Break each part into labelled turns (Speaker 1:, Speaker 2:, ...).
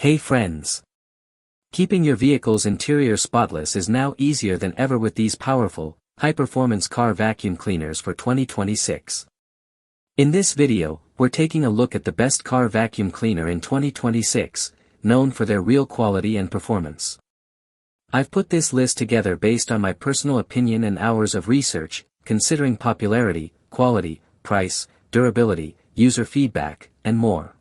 Speaker 1: Hey friends! Keeping your vehicle's interior spotless is now easier than ever with these powerful, high-performance car vacuum cleaners for 2026. In this video, we're taking a look at the best car vacuum cleaner in 2026, known for their real quality and performance. I've put this list together based on my personal opinion and hours of research, considering popularity, quality, price, durability, user feedback, and more.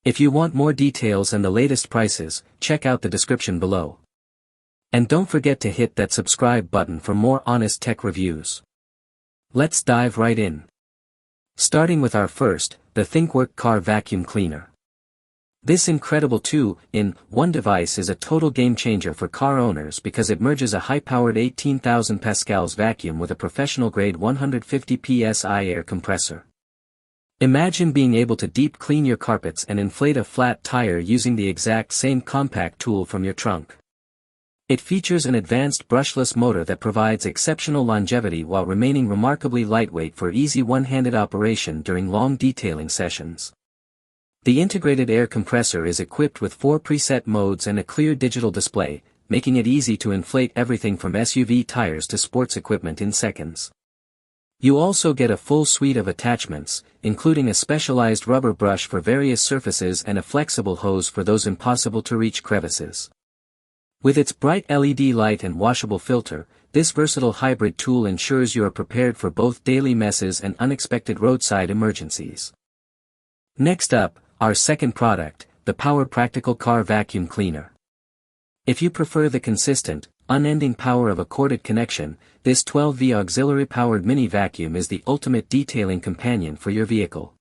Speaker 1: If you want more details and the latest prices, check out the description below. And don't forget to hit that subscribe button for more honest tech reviews. Let's dive right in. Starting with our first, the ThinkWork Car Vacuum Cleaner. This incredible 2-in-1 device is a total game changer for car owners because it merges a high-powered 18,000 pascals vacuum with a professional-grade 150 psi air compressor. Imagine being able to deep clean your carpets and inflate a flat tire using the exact same compact tool from your trunk. It features an advanced brushless motor that provides exceptional longevity while remaining remarkably lightweight for easy one-handed operation during long detailing sessions. The integrated air compressor is equipped with 4 preset modes and a clear digital display, making it easy to inflate everything from SUV tires to sports equipment in seconds. You also get a full suite of attachments, including a specialized rubber brush for various surfaces and a flexible hose for those impossible-to-reach crevices. With its bright LED light and washable filter, this versatile hybrid tool ensures you are prepared for both daily messes and unexpected roadside emergencies. Next up, our second product, the Power Practical Car Vacuum Cleaner. If you prefer the consistent, unending power of a corded connection, this 12V auxiliary-powered mini vacuum is the ultimate detailing companion for your vehicle.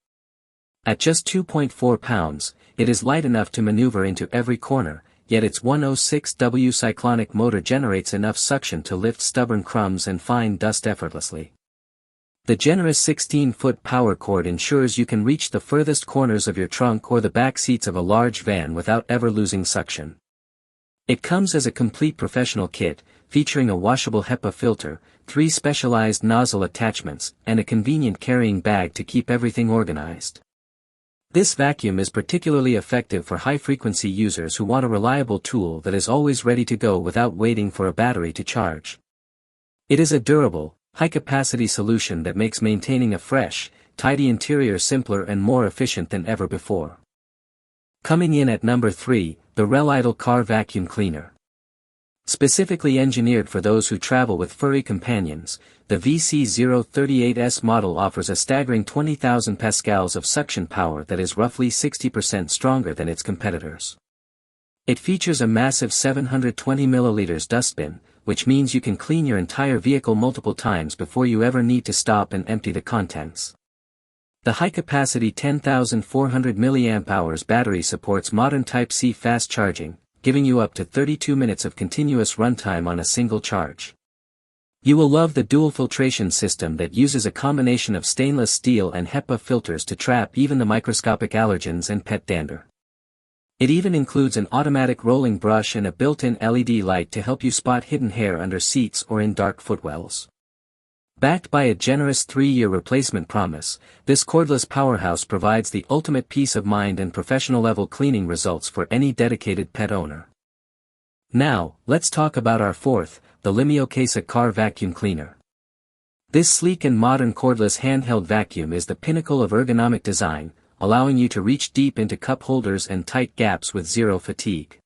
Speaker 1: At just 2.4 pounds, it is light enough to maneuver into every corner, yet its 106W cyclonic motor generates enough suction to lift stubborn crumbs and fine dust effortlessly. The generous 16-foot power cord ensures you can reach the furthest corners of your trunk or the back seats of a large van without ever losing suction. It comes as a complete professional kit, featuring a washable HEPA filter, 3 specialized nozzle attachments, and a convenient carrying bag to keep everything organized. This vacuum is particularly effective for high-frequency users who want a reliable tool that is always ready to go without waiting for a battery to charge. It is a durable, high-capacity solution that makes maintaining a fresh, tidy interior simpler and more efficient than ever before. Coming in at number 3, the Handheld Car Vacuum Cleaner. Specifically engineered for those who travel with furry companions, the VC038S model offers a staggering 20,000 pascals of suction power that is roughly 60% stronger than its competitors. It features a massive 720 milliliters dustbin, which means you can clean your entire vehicle multiple times before you ever need to stop and empty the contents. The high-capacity 10,400 mAh battery supports modern Type-C fast charging, giving you up to 32 minutes of continuous runtime on a single charge. You will love the dual filtration system that uses a combination of stainless steel and HEPA filters to trap even the microscopic allergens and pet dander. It even includes an automatic rolling brush and a built-in LED light to help you spot hidden hair under seats or in dark footwells. Backed by a generous 3-year replacement promise, this cordless powerhouse provides the ultimate peace of mind and professional-level cleaning results for any dedicated pet owner. Now, let's talk about our fourth, the Limiocasa Car Vacuum Cleaner. This sleek and modern cordless handheld vacuum is the pinnacle of ergonomic design, allowing you to reach deep into cup holders and tight gaps with zero fatigue.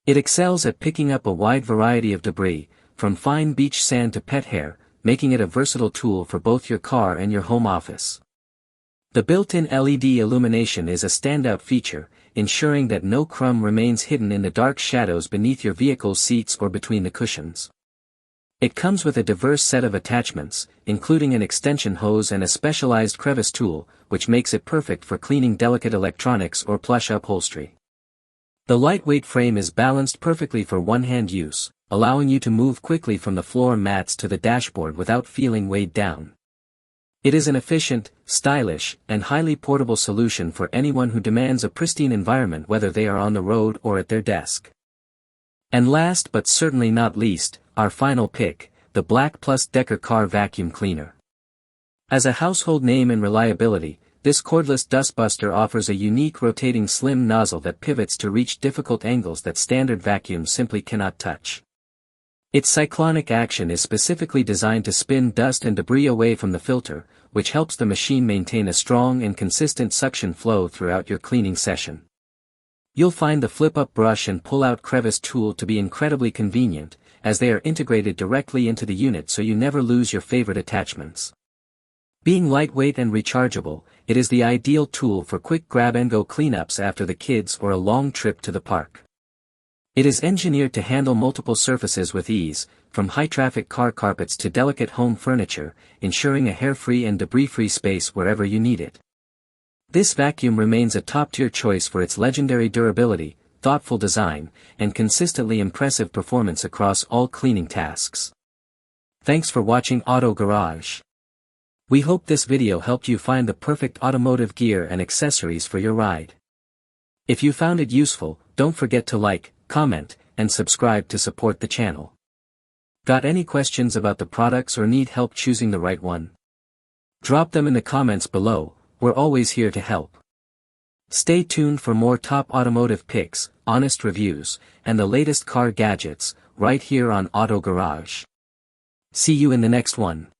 Speaker 1: It excels at picking up a wide variety of debris, from fine beach sand to pet hair, making it a versatile tool for both your car and your home office. The built-in LED illumination is a standout feature, ensuring that no crumb remains hidden in the dark shadows beneath your vehicle's seats or between the cushions. It comes with a diverse set of attachments, including an extension hose and a specialized crevice tool, which makes it perfect for cleaning delicate electronics or plush upholstery. The lightweight frame is balanced perfectly for one-hand use, allowing you to move quickly from the floor mats to the dashboard without feeling weighed down. It is an efficient, stylish, and highly portable solution for anyone who demands a pristine environment whether they are on the road or at their desk. And last but certainly not least, our final pick, the Black Plus Decker Car Vacuum Cleaner. As a household name in reliability, this cordless dustbuster offers a unique rotating slim nozzle that pivots to reach difficult angles that standard vacuums simply cannot touch. Its cyclonic action is specifically designed to spin dust and debris away from the filter, which helps the machine maintain a strong and consistent suction flow throughout your cleaning session. You'll find the flip-up brush and pull-out crevice tool to be incredibly convenient, as they are integrated directly into the unit so you never lose your favorite attachments. Being lightweight and rechargeable, it is the ideal tool for quick grab-and-go cleanups after the kids or a long trip to the park. It is engineered to handle multiple surfaces with ease, from high-traffic car carpets to delicate home furniture, ensuring a hair-free and debris-free space wherever you need it. This vacuum remains a top-tier choice for its legendary durability, thoughtful design, and consistently impressive performance across all cleaning tasks. Thanks for watching Auto Garage. We hope this video helped you find the perfect automotive gear and accessories for your ride. If you found it useful, don't forget to like, comment, and subscribe to support the channel. Got any questions about the products or need help choosing the right one? Drop them in the comments below, we're always here to help. Stay tuned for more top automotive picks, honest reviews, and the latest car gadgets, right here on Auto Garage. See you in the next one.